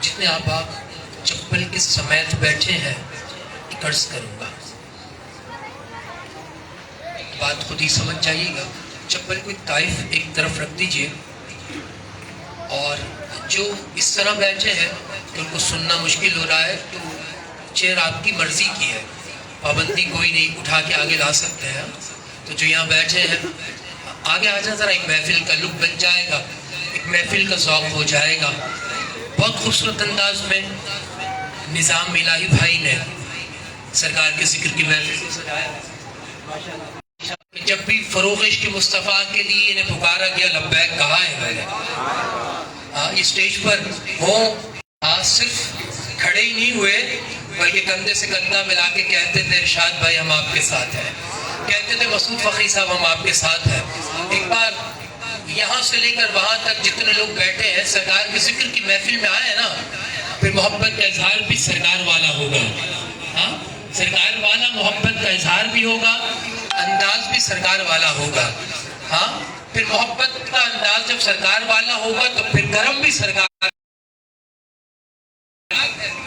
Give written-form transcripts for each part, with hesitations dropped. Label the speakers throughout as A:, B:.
A: جتنے آپ چپل کے سمیت بیٹھے ہیں ایک عرض کروں گا، بات خود ہی سمجھ جائیے گا۔ چپل کو طائف ایک طرف رکھ دیجئے، اور جو اس طرح بیٹھے ہیں تو ان کو سننا مشکل ہو رہا ہے، تو چیئر آپ کی مرضی کی ہے، پابندی کوئی نہیں، اٹھا کے آگے لا سکتے ہیں۔ تو جو یہاں بیٹھے ہیں آگے آ جائیں، ذرا ایک محفل کا لک بن جائے گا، ایک محفل کا ذوق ہو جائے گا۔ بہت خوبصورت انداز میں نظام الہی بھائی نے سرکار کے ذکر کی محفل کو سجایا۔ جب بھی فروغ عشق مصطفیٰ کے لیے انہیں پکارا گیا، لبیک کہا ہے میں نے۔ یہ اسٹیج پر ہوں، صرف کھڑے ہی نہیں ہوئے بلکہ کندھے سے کندھا ملا کے کہتے تھے ارشاد بھائی ہم آپ کے ساتھ ہیں، کہتے تھے مسعود فخری صاحب ہم آپ کے ساتھ ہیں۔ ایک بار یہاں سے لے کر وہاں تک جتنے لوگ بیٹھے ہیں سرکار کے ذکر کی محفل میں آئے ہیں نا، پھر محبت کا اظہار بھی سرکار والا ہوگا۔ سرکار والا محبت کا اظہار بھی ہوگا، انداز بھی سرکار والا ہوگا۔ پھر محبت کا انداز جب سرکار والا ہوگا تو پھر کرم بھی سرکار،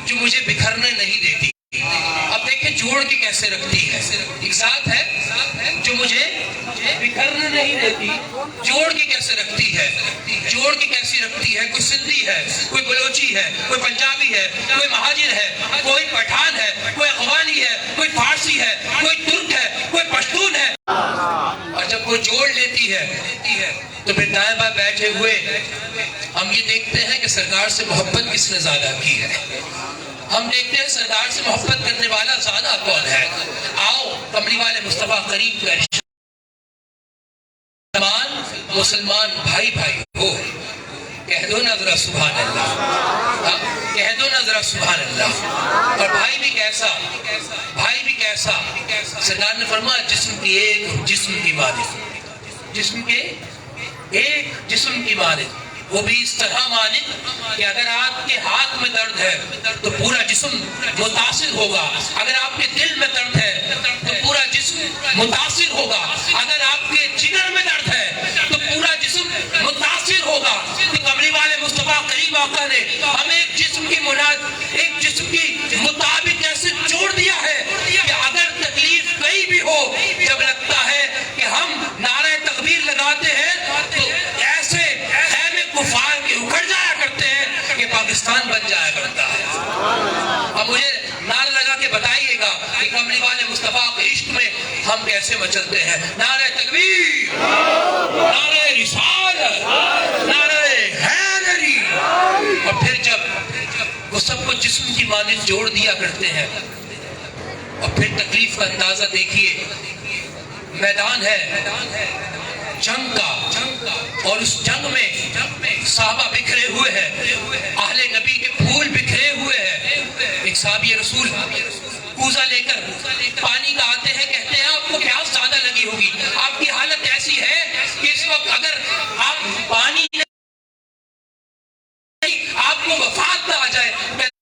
A: جو مجھے بکھرنے نہیں دیتی۔ اب دیکھیں جوڑ کے کیسے رکھتی ہے، ایک ذات ہے جو مجھے بکھرنے نہیں دیتی، جوڑ کے کیسے رکھتی ہے، جوڑ کے کیسی رکھتی ہے۔ کوئی سندھی ہے، کوئی بلوچی ہے، کوئی پنجابی ہے، کوئی مہاجر ہے، کوئی پٹھان ہے، کوئی افغانی ہے، کوئی فارسی ہے، کوئی ترک ہے، کوئی پشتون ہے، اور جب وہ جوڑ لیتی ہے تو پھر دائیں بائیں بیٹھے ہوئے ہم یہ دیکھتے ہیں کہ سرکار سے محبت کس نے زیادہ کی ہے۔ ہم دیکھتے ہیں سرکار سے محبت کرنے والا زیادہ کون ہے۔ آؤ کملی والے مصطفیٰ کریم کا ارشاد، مسلمان بھائی بھائی ہو، کہہ دو نا ذرا سبحان اللہ، کہہ دو نا ذرا سبحان اللہ۔ اور بھائی بھی کیسا، بھائی بھی کیسا، سرکار نے فرمایا جسم کی ایک جسم کی مانند، جسم کے ایک جسم کی مانند، وہ بھی اس طرح مانند کہ اگر آپ کے ہاتھ میں درد ہے تو پورا جسم متاثر ہوگا، اگر آپ کے دل میں درد ہے تو پورا جسم متاثر ہوگا، اگر آپ کے جگر میں درد ہے تو پورا جسم متاثر ہوگا۔ تو کملی والے مصطفیٰ کریم آقا نے ہمیں ایک جسم کی مطابق ایسے جوڑ دیا ہے کہ اگر تکلیف کہیں بھی ہو، جب لگتا ہے کہ ہم نعرہ تکبیر لگاتے ہیں تو ایسے خیمے کفار کے اکھڑ جایا کرتے ہیں کہ پاکستان بن جایا کرتا ہے۔ اب مجھے نعرہ لگا کے بتائیے گا کہ کملی والے مصطفیٰ کے عشق میں ہم کیسے مچلتے ہیں۔ نعرہ تکبیر، نعرہ رسالت، نعرہ حیدری۔ اور پھر جب وہ سب کو جسم کی مانند جوڑ دیا کرتے ہیں، اور پھر تکلیف کا اندازہ دیکھیے، میدان ہے جنگ کا، اور اس جنگ میں صحابہ بکھرے ہوئے ہیں، اہل نبی کے پھول بکھرے ہوئے ہیں۔ ایک صحابی رسول کوزہ لے کر پانی کا آتے ہیں، کہتے ہیں آپ کو پیاس زیادہ لگی ہوگی، آپ کی حالت ایسی ہے کہ اس وقت اگر آپ پانی آپ کو وفات نہ آ جائے،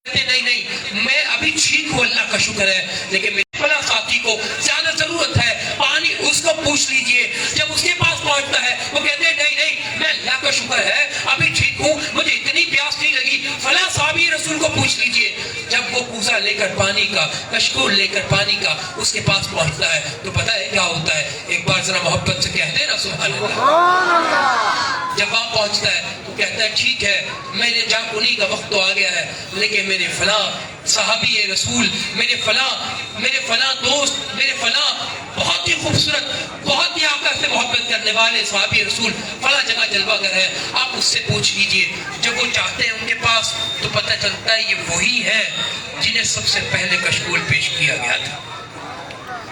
A: کہتے نہیں میں ابھی ٹھیک ہوں اللہ کا شکر ہے، لیکن میرے فلاں ساتھی کو زیادہ ضرورت ہے پانی، اس کو پوچھ لیجئے۔ جب اس کے پاس پہنچتا ہے وہ کہتے ہیں نہیں میں اللہ کا شکر ہے ابھی ٹھیک ہوں، مجھے اتنی پیاس نہیں لگی، فلاں صحابی رسول کو پوچھ لیجئے۔ جب وہ کوزہ لے کر پانی کا، کشکول لے کر پانی کا اس کے پاس پہنچتا ہے تو پتہ ہے کیا ہوتا ہے؟ ایک بار ذرا محبت سے کہتے ہیں نا سبحان اللہ۔ جب وہاں پہنچتا ہے تو کہتا ہے ٹھیک ہے میرے جا کنی کا وقت تو آ گیا ہے، لیکن میرے فلاں صحابی رسول، میرے فلاں دوست، میرے فلاں بہت ہی خوبصورت، بہت ہی آقا سے محبت کرنے والے صحابی رسول فلاں جگہ جلوہ گر ہے، آپ اس سے پوچھ لیجئے۔ جب وہ چاہتے ہیں ان کے پاس تو پتہ چلتا ہے یہ وہی ہے جنہیں سب سے پہلے کشکول پیش کیا گیا تھا،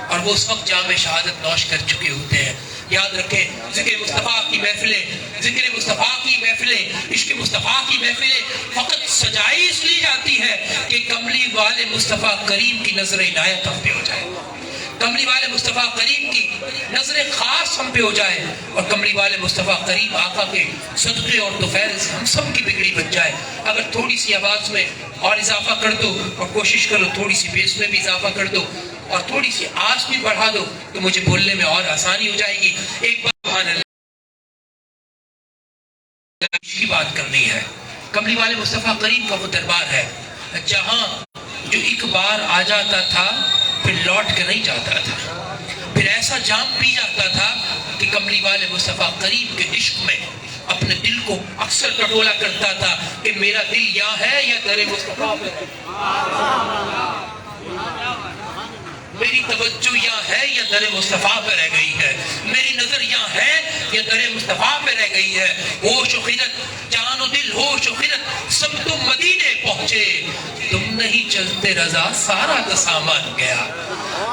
A: اور وہ اس وقت جام شہادت نوش کر چکے ہوتے ہیں۔ یاد رکھیں ذکر مصطفیٰ کی محفلیں، ذکر مصطفیٰ کی محفلیں، عشق مصطفیٰ کی محفلیں فقط سجائی اس لیے جاتی ہے کہ کملی والے مصطفیٰ کریم کی نظر عنایت ہم پہ ہو جائے، کملی والے مصطفیٰ کریم کی نظر خاص ہم پہ ہو جائے، اور کملی والے مصطفیٰ کریم آقا کے صدقے اور طفیل سے ہم سب کی بگڑی بچ جائے۔ اگر تھوڑی سی آواز میں اور اضافہ کر دو اور کوشش کرو تھوڑی سی بیس میں بھی اضافہ کر دو اور تھوڑی سی آواز بھی بڑھا دو تو مجھے بولنے میں اور آسانی ہو جائے گی. ایک بار سبحان اللہ کی بات کرنی ہے. کملی والے مصطفیٰ کریم کا وہ دربار ہے جہاں جو ایک بار آ جاتا تھا پھر لوٹ کے نہیں جاتا تھا، پھر ایسا جام پی جاتا تھا کہ کملی والے مصطفیٰ کریم کے عشق میں اپنے دل کو اکثر ٹٹولا کرتا تھا کہ میرا دل یہاں ہے یا در مصطفیٰ پہ ہے، میری توجہ یہاں ہے یا در مصطفیٰ پہ رہ گئی ہے، میری نظر یہاں ہے یا در مصطفیٰ پہ رہ گئی ہے. ہوش و خرد جان و دل ہوش و خرد سب تم مدینے پہنچے، تم نہیں چلتے رضا سارا کا سامان گیا.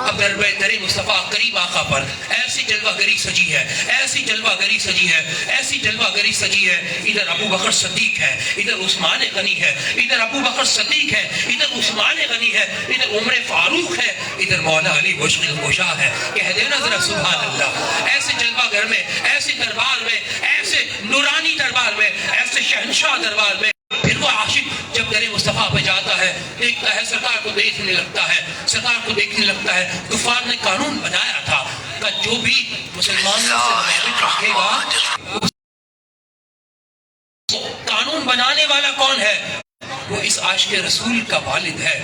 A: اب در مصطفیٰ کریم آقا پر ایسی جلوہ گری سجی ہے، ایسی جلوہ گری سجی ہے، ایسی جلوہ گری سجی ہے. ادھر ابو بکر صدیق ہے، ادھر عثمان غنی ہے، ادھر ابو بکر صدیق ہے، ادھر عثمان غنی ہے، ادھر عمر فاروق ہے، ادھر مولا علی مشکل کشا ہے. کہہ دینا ذرا سبحان اللہ. ایسے جلوہ گھر میں، ایسے دربار میں، ایسے نورانی دربار میں، ایسے شہنشاہ دربار میں پھر وہ عاشق جب در مصطفیٰ پہ جاتا ہے، دیکھتا ہے سرکار کو دیکھنے لگتا ہے، سرکار کو دیکھنے لگتا ہے. کفار نے قانون بنایا تھا کہ جو بھی مسلمانوں سے روابط رکھے گا، قانون بنانے والا کون ہے؟ وہ اس عاشق رسول کا والد ہے.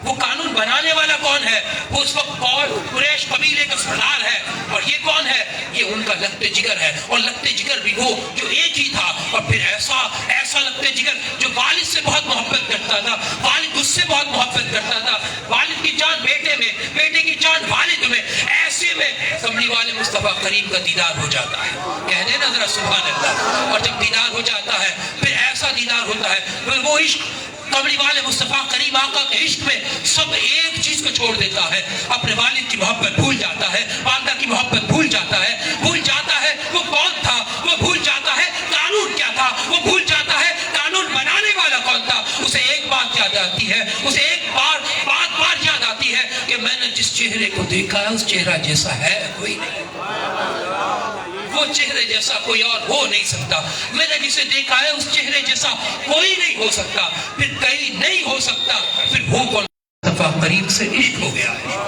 A: وہ قانون بنانے والا کون ہے؟ وہ اس وقت قریش قبیلے کا سردار ہے. اور یہ کون ہے؟ یہ ان کا لگتے جگر ہے. اور لگتے جگر بھی وہ جو ایک ہی تھا، اور پھر ایسا لگتے جگر جو والد سے بہت محبت کرتا تھا، والد اس سے بہت محبت کرتا تھا، والد کی جان بیٹے میں، بیٹے کی جان والد میں. ایسے میں کملی والے مصطفیٰ کریم کا دیدار ہو جاتا ہے. کہہ دینا ذرا سبحان اللہ. اور جب دیدار ہو جاتا ہے پھر ایسا دیدار ہوتا ہے، پھر وہ عشق کملی والے مصطفیٰ کریم آقا کے عشق میں سب ایک چیز کو چھوڑ دیتا ہے. اپنے والد کی محبت بھول جاتا ہے، والدہ کی محبت بھول جاتا ہے، بھول جاتا ہے وہ کون تھا، وہ بھول جاتا ہے قانون کیا تھا، وہ بھول جاتا ہے قانون بنانے والا کون تھا. اسے ایک بات یاد آتی ہے، اسے ایک بار یاد آتی ہے کہ میں نے جس چہرے کو دیکھا ہے اس چہرہ جیسا ہے کوئی نہیں، وہ چہرے جیسا کوئی اور ہو نہیں سکتا. میں نے جسے دیکھا ہے اس چہرے جیسا کوئی نہیں ہو سکتا، پھر کہیں نہیں ہو سکتا. پھر وہ کون؟ مصطفیٰ کریم سے عشق ہو گیا ہے.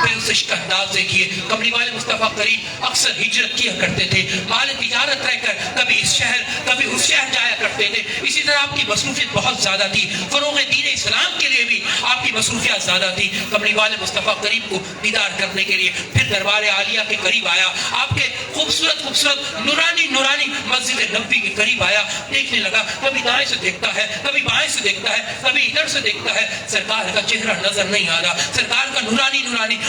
A: پھر اس عشق کا انداز دیکھیے. کملی والے مصطفیٰ کریم اکثر ہجرت کیا کرتے تھے، مال تجارت رہ کر کبھی اس شہر کبھی اس شہر جایا کرتے تھے. اسی طرح آپ کی مصروفیت بہت زیادہ تھی، فروغ دین اسلام کے لیے بھی آپ کی مصروفیات زیادہ تھی. کملی والے مصطفیٰ کریم کو دیدار کرنے کے لیے پھر دربار عالیہ کے قریب آیا، آپ کے خوبصورت نورانی مسجد نبوی کے قریب آیا. دیکھنے لگا، کبھی دائیں سے دیکھتا ہے، کبھی بائیں سے دیکھتا ہے، کبھی ادھر سے دیکھتا ہے. سرکار کا چہرہ نظر نہیں آ رہا، سرکار کا نورانی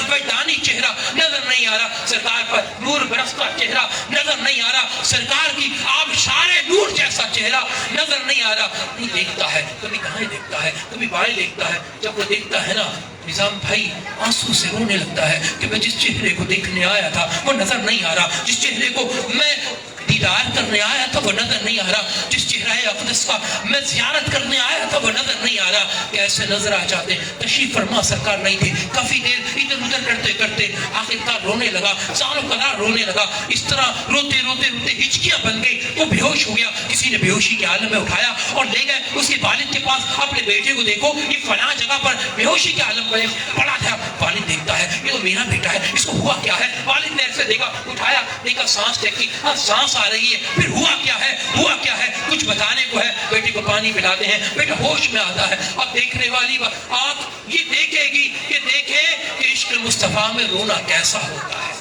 A: وجدانی چہرہ نظر نہیں آ رہا، سرکار پر نور برستا چہرہ نظر نہیں آ رہا، سرکار کی آبشار نور جیسا چہرہ نظر نہیں آ رہا. دیکھتا ہے، کبھی دائیں دیکھتا ہے، کبھی بائیں دیکھتا ہے. جب وہ دیکھتا ہے نا، نظام بھائی آنسو سے رونے لگتا ہے کہ میں جس چہرے کو دیکھنے آیا تھا وہ نظر نہیں آ رہا، جس چہرے کو میں دیدار کرنے آیا تھا وہ نظر نہیں آ رہا، جس چہرہ اقدس کا میں زیارت کرنے آیا تھا وہ نظر نہیں آ رہا. کیسے نظر آ جاتے؟ تشریف فرما سرکار نہیں تھے. کافی دیر ادھر ادھر کرتے کرتے آخرکار رونے لگا، سالوں قدر رونے لگا. اس طرح روتے ہچکیاں بن گئی. وہ بے ہوش ہو گیا. کسی نے بے ہوشی کے عالم میں اٹھایا اور لے گئے اس کے والد کے پاس. اپنے بیٹے کو دیکھو، یہ فلاں جگہ پر بے ہوشی کے عالم میں پڑا تھا. والد دیکھتا ہے یہ تو میرا بیٹا ہے، اس کو ہوا کیا ہے؟ والد نے ایسے دیکھا، اٹھایا، دیکھا سانس دیکھی، سانس آ رہی ہے. پھر ہوا کیا ہے کچھ بتانے کو ہے. بیٹے کو پانی پلاتے ہیں، بیٹا ہوش میں آتا ہے. اب دیکھنے والی آنکھ یہ دیکھے گی کہ دیکھے کہ عشق مصطفیٰ میں رونا کیسا ہوتا ہے،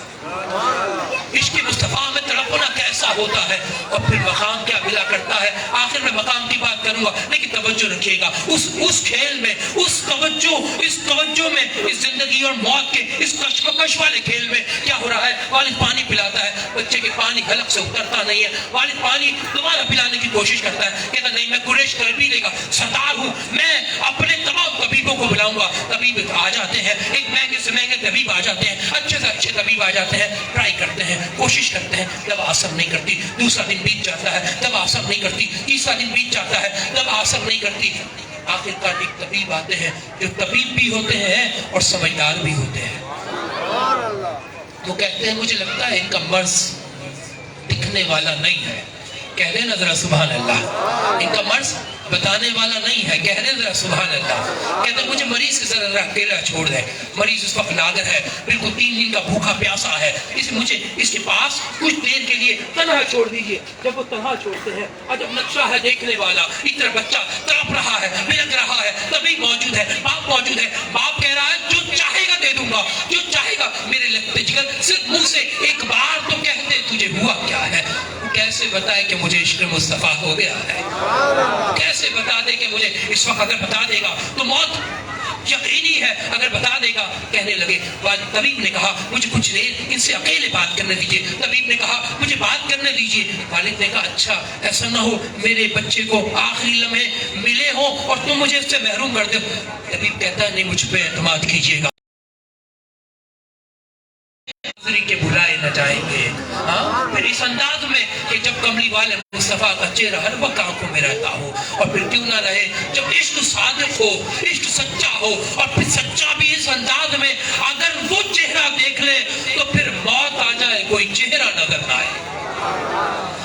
A: عشق مصطفیٰ میں تڑپنا کیسا ہوتا ہے. اور پھر مقام کیا ملا کرتا ہے. آخر میں مقام کی بات کروں گا، لیکن توجہ رکھیے گا اس کھیل میں، اس توجہ میں، اس زندگی اور موت کے اس کشمکش والے کھیل میں کیا ہو رہا ہے. والد پانی پلاتا ہے، بچے کے پانی حلق سے اترتا نہیں ہے. والد پانی دوبارہ پلانے کی کوشش کرتا ہے، کہتا نہیں میں قریش قبیلے کا سردار ہوں، میں اپنے تمام طبیبوں کو بلاؤں گا. طبیب آ جاتے ہیں، ایک مہنگے سے مہنگے طبیب آ جاتے ہیں، اچھے سے اچھے طبیب آ جاتے ہیں. ٹرائی کرتے ہیں، کوشش کرتے ہیں، جب اثر نہیں کرتی. دوسرا دن بیت جاتا ہے، جب اثر نہیں کرتی. تیسرا دن بیت جاتا ہے، جب اثر نہیں کرتی. آخرکار ایک طبیب آتے ہیں جو طبیب بھی ہوتے ہیں اور سمجھدار بھی ہوتے ہیں. وہ کہتے ہیں مجھے لگتا ہے ان کا مرض دکھنے والا نہیں ہے. کہہ دیں نا ذرا سبحان اللہ. ان کا مرض بتانے والا نہیں ہے. کہہ رہے ذرا سبحان اللہ. کہتے ہیں مجھے مریض کے ذرا اکیلا چھوڑ دیں. مریض اس وقت نادر ہے, بالکل 3 دن کا بھوکا پیاسا ہے, مجھے اس کے پاس کچھ دیر کے لیے تنہا چھوڑ دیجیے. جب وہ تنہا چھوڑتے ہیں, عجب نقشہ ہے دیکھنے والا. ادھر بچہ تڑپ رہا ہے, بلک رہا ہے, تبھی موجود ہے, باپ موجود ہے. باپ کہہ رہا ہے جو چاہے گا دے دوں گا, جو چاہے گا. میرے لگتے جگر صرف منہ سے ایک بار تو کہتے تجھے ہوا کیا ہے. کیسے بتائے کہ مجھے عشق مصطفیٰ ہو گیا ہے؟ کیسے بتا دے کہ مجھے اس وقت اگر بتا دے گا تو موت یقینی ہے, اگر بتا دے گا. کہنے لگے, طبیب نے کہا مجھے کچھ دیر ان سے اکیلے بات کرنے دیجیے. طبیب نے کہا مجھے بات کرنے دیجیے. والد نے کہا اچھا ایسا نہ ہو میرے بچے کو آخری لمحے ملے ہوں اور تم مجھے اس سے محروم کر دو. طبیب کہتا ہے نہیں, مجھ پہ اعتماد کیجیے گا, کے بلائے نہ جائیں گے. پھر اس انداز میں کہ جب کملی والے مصطفیٰ کا چہرہ ہر وقت آنکھوں میں رہتا ہو, اور پھر کیوں نہ رہے جب عشق صادق ہو, عشق سچا ہو, اور پھر سچا بھی اس انداز میں اگر وہ چہرہ دیکھ لے تو پھر موت آ جائے کوئی چہرہ نظر نہ آئے.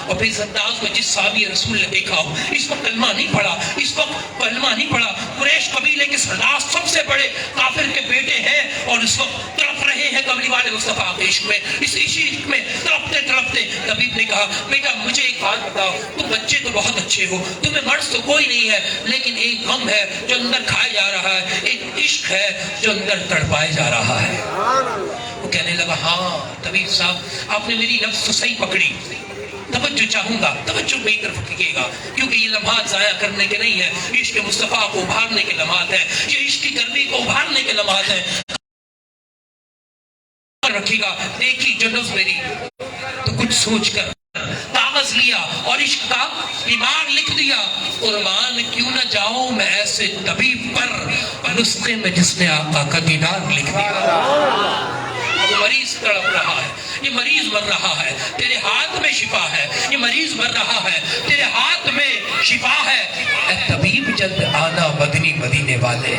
A: اور پھر اس انداز میں جس صحابی رسول نے دیکھا ہو, اس وقت کلمہ نہیں پڑھا, اس وقت کلمہ نہیں پڑھا, قریش قبیلے کے سردار سب سے بڑے کافر کے بیٹے ہیں, اور اس وقت تڑپ رہے ہیں کملی والے مصطفیٰ کے عشق میں, اس عشق میں تڑپتے تڑپتے. طبیب نے کہا بیٹا مجھے ایک بات بتاؤ, تم بچے تو بہت اچھے ہو, تمہیں مرض تو کوئی نہیں ہے, لیکن ایک غم ہے جو اندر کھایا جا رہا ہے, ایک عشق ہے جو اندر تڑپائے جا رہا ہے. وہ کہنے لگا ہاں طبیب صاحب آپ نے میری لفظ تو صحیح پکڑی, توجہ چاہوں گا, توجہ میری طرف کیجیے گا, کیونکہ یہ لمحات ضائع کرنے کے نہیں ہیں, عشق مصطفیٰ کو ابھارنے کے لمحات ہیں, یہ عشق کی گرمی کو ابھارنے کے لمحات ہیں. رکھیے گا, دیکھی جو نفس میری تو کچھ سوچ کر کاغذ لیا اور عشق کا بیمار لکھ دیا, قربان کیوں نہ جاؤں میں ایسے طبیب پر نسخے میں جس نے آقا کا دیدار لکھ دیا. وہ مریض تڑپ رہا ہے, یہ مریض مر رہا ہے, تیرے ہاتھ میں شفا ہے, یہ مریض مر رہا ہے, تیرے ہاتھ میں شفا ہے. اے طبیب جلد آنا مدنی مدینے والے.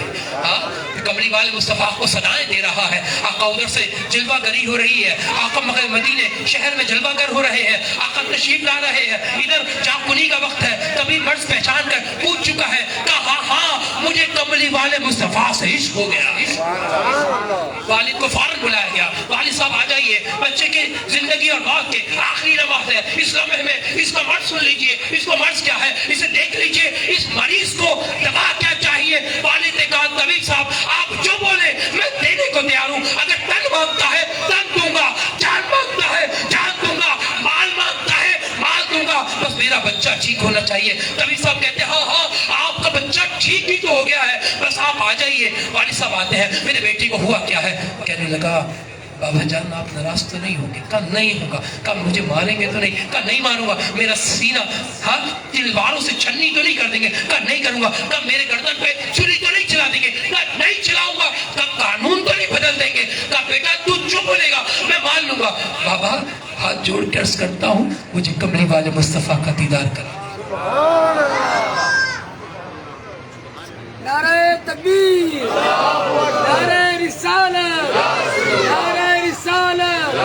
A: کملی والے مصطفیٰ کو صدائیں دے رہا ہے. آقا ادھر سے جلوہ گری ہو رہی ہے, آقا مگر مدینے شہر میں جلوہ گر ہو رہے ہیں, آقا تشریف لا رہے ہیں. ادھر جاکنی کا وقت ہے, طبیب مرض پہچان کر پوچھ چکا ہے, کہا ہاں مجھے کملی والے مصطفیٰ سے عشق ہو گیا. والد کو فوراً بلایا گیا, والد صاحب آ جائیے, بچے کی زندگی اور موت کے آخری لمحات ہے, اس لمحے میں اس کا مرض سن لیجئے, اس کو مرض کیا ہے اسے دیکھ لیجئے, اس مریض کو دوا کیا چاہیے. والد نے کہا طبیب صاحب آپ جو بولے میں دینے کو تیار ہوں, اگر تن مانگتا ہے تن دوں گا, جان مانگتا ہے جان دوں گا, مال مانگتا ہے مال دوں گا, بس میرا بچہ ٹھیک ہونا چاہیے. طبیب صاحب کہتے ہیں ہاں ہاں آپ کا بچہ ٹھیک ہی تو ہو گیا ہے, بس آپ آ جائیے. والد صاحب آتے ہیں, میرے بیٹی کو ہوا کیا ہے. کہنے لگا بابا جان آپ ناراض تو نہیں ہوں گے؟ کہا نہیں ہوگا. کہا مجھے ماریں گے تو نہیں؟ کہا نہیں ماروں گا. میرا سینہ تلواروں سے چھلنی تو نہیں کر دیں گے؟ کہا نہیں کروں گا. کہا میرے گردن پہ چھری تو نہیں چلا دیں گے؟ کہا نہیں چلاؤں گا. کہا قانون تو نہیں بدل دیں گے؟ کہا بیٹا تو جو بولے گا میں مان لوں گا. بابا ہاتھ جوڑ کے عرض کرتا ہوں مجھے کملی والے مصطفیٰ کا دیدار کرا.
B: نعرہ تکبیر, نعرہ رسالت, نعرہ رسالت,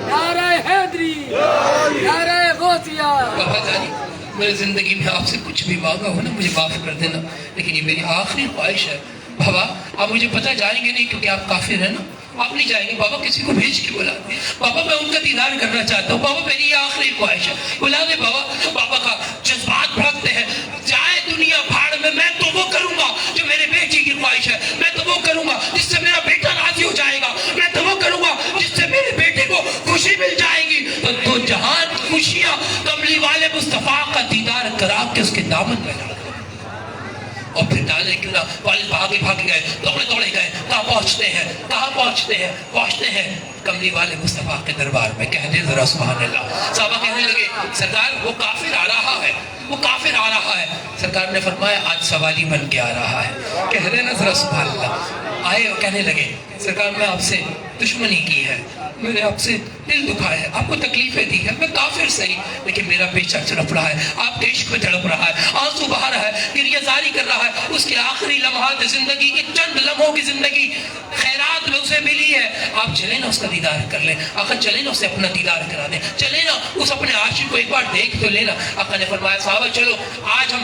B: نعرہ حیدری, نعرہ غوثیہ.
A: بابا جانی میری زندگی میں آپ سے کچھ بھی مانگا ہو نا مجھے معاف کر دینا, لیکن یہ میری آخری خواہش ہے. بابا آپ مجھے پتہ جائیں گے نہیں کیونکہ آپ کافر ہیں نا, آپ نہیں جائیں گے. بابا کسی کو بھیج کے بلا دیں, بابا میں ان کا دیدار کرنا چاہتا ہوں. بابا میری یہ آخری خواہش ہے, بلا دے بابا. بابا کا جذبات بھڑکتے ہیں, جائے دنیا بھاڑ میں تو وہ کروں گا جو میرے بیٹی کی خواہش ہے, میں تو وہ کروں گا جس سے میرا بیٹا راضی ہو جائے گا, میں تو وہ کروں گا جس سے میرے بیٹے کو خوشی مل جائے گی. تو دو جہان خوشیاں کملی والے مصطفیٰ کا دیدار کرا کے اس کے دامن میں ڈال. اور پھر ڈالے کیوں نہ. والد بھاگے بھاگے گئے, دوڑے دوڑے گئے. کہاں پہنچتے ہیں, کہاں پہنچتے ہیں, پہنچتے ہیں کملی والے مصطفیٰ کے دربار میں. کہنے ذرا سبحان اللہ. صحابہ کہنے لگے سرکار وہ کافر آ رہا ہے, وہ کافر آ رہا ہے. سرکار نے فرمایا آج سوالی بن کے آ رہا ہے. کہہ رہے نا ذرا سبحان اللہ. آئے اور کہنے لگے سرکار میں آپ سے دشمنی کی ہے, میں نے آپ سے دل دکھایا ہے, آپ کو تکلیفیں دی ہے, میں کافر صحیح لیکن میرا بیٹا تڑپ رہا ہے, آپ کے عشق میں تڑپ رہا ہے, آنسو بہا رہا ہے, گریہ زاری کر رہا ہے. اس کے آخری لمحات زندگی کے چند لمحوں کی زندگی خیرات میں اسے ملی ہے. آپ چلیں نا اس کا دیدار کر لیں. آقا چلیں نا اسے اپنا دیدار کرا دیں, چلیں نا اس اپنے عاشق کو ایک بار دیکھ تو لینا. آقا نے فرمایا صحابہ چلو آج ہم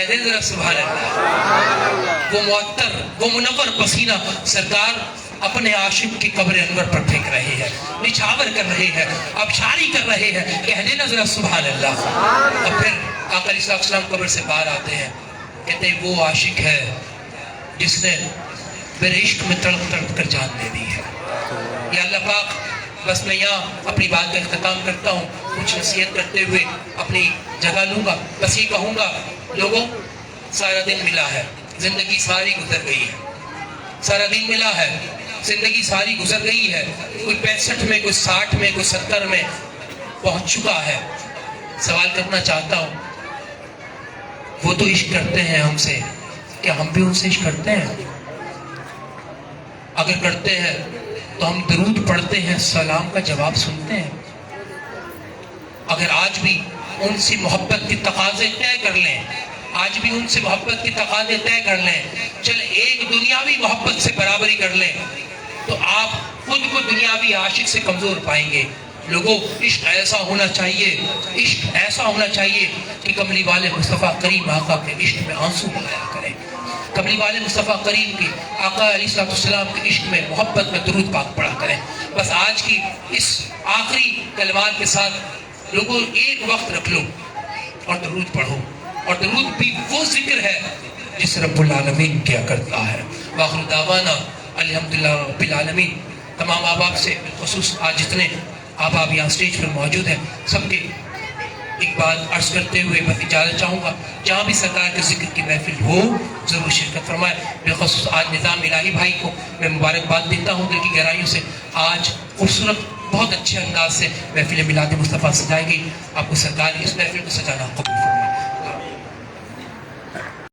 A: کہہ دیں ذرا سبحان اللہ. وہ معطر وہ منور پسینہ سرکار اپنے عاشق کی قبر انور پر پھینک رہے ہیں, نچھاور کر رہے ہیں, ابشاری کر رہے ہیں. کہہ دینا ذرا سبحان اللہ. اور پھر آقا علیہ السلام قبر سے باہر آتے ہیں, کہتے ہیں وہ عاشق ہے جس نے میرے عشق میں تڑپ تڑپ کر جان دے دی ہے. یا اللہ پاک, بس میں یہاں اپنی بات کا اختتام کرتا ہوں, کچھ نصیحت کرتے ہوئے اپنی جگہ لوں گا. بس یہ کہوں گا, لوگوں سارا دن ملا ہے, زندگی ساری گزر گئی ہے. سارا دن ملا ہے, زندگی ساری گزر گئی ہے. کوئی 65 میں, کوئی 60 میں, کوئی 70 میں پہنچ چکا ہے. سوال کرنا چاہتا ہوں, وہ تو عشق کرتے ہیں ہم سے, کیا ہم بھی ان سے عشق کرتے ہیں؟ اگر کرتے ہیں تو ہم درود پڑھتے ہیں, سلام کا جواب سنتے ہیں. اگر آج بھی ان سے محبت کی تقاضے طے کر لیں, آج بھی ان سے محبت کی تقاضے طے کر لیں, چل ایک دنیاوی محبت سے برابری کر لیں, تو آپ خود کو دنیاوی عاشق سے کمزور پائیں گے. لوگوں, عشق ایسا ہونا چاہیے, عشق ایسا ہونا چاہیے کہ کملی والے مصطفیٰ کریم آقا کے عشق میں آنسو بہایا کریں. کملی والے مصطفیٰ کریم کی آقا علیہ السلام کے عشق میں, محبت میں درود پاک پڑھا کریں. بس آج کی اس آخری کلمات کے ساتھ لوگوں ایک وقت رکھ لو اور درود پڑھو. اور درود بھی وہ ذکر ہے جس رب العالمین کیا کرتا ہے. وآخر دعوانا الحمدللہ رب العالمین. تمام احباب سے بالخصوص آج جتنے احباب یہاں سٹیج پر موجود ہیں, سب کے ایک بات عرض کرتے ہوئے بس اجازت چاہوں گا, جہاں بھی سرکار کے ذکر کی محفل ہو ضرور شرکت فرمائے. بالخصوص آج نظام الہی بھائی کو میں مبارکباد دیتا ہوں دل کی گہرائیوں سے. آج خوبصورت بہت اچھے انداز سے محفل میلاد مصطفیٰ سجائی گئی. آپ کو سرکار اس محفل کو سجانا قبول فرمائے.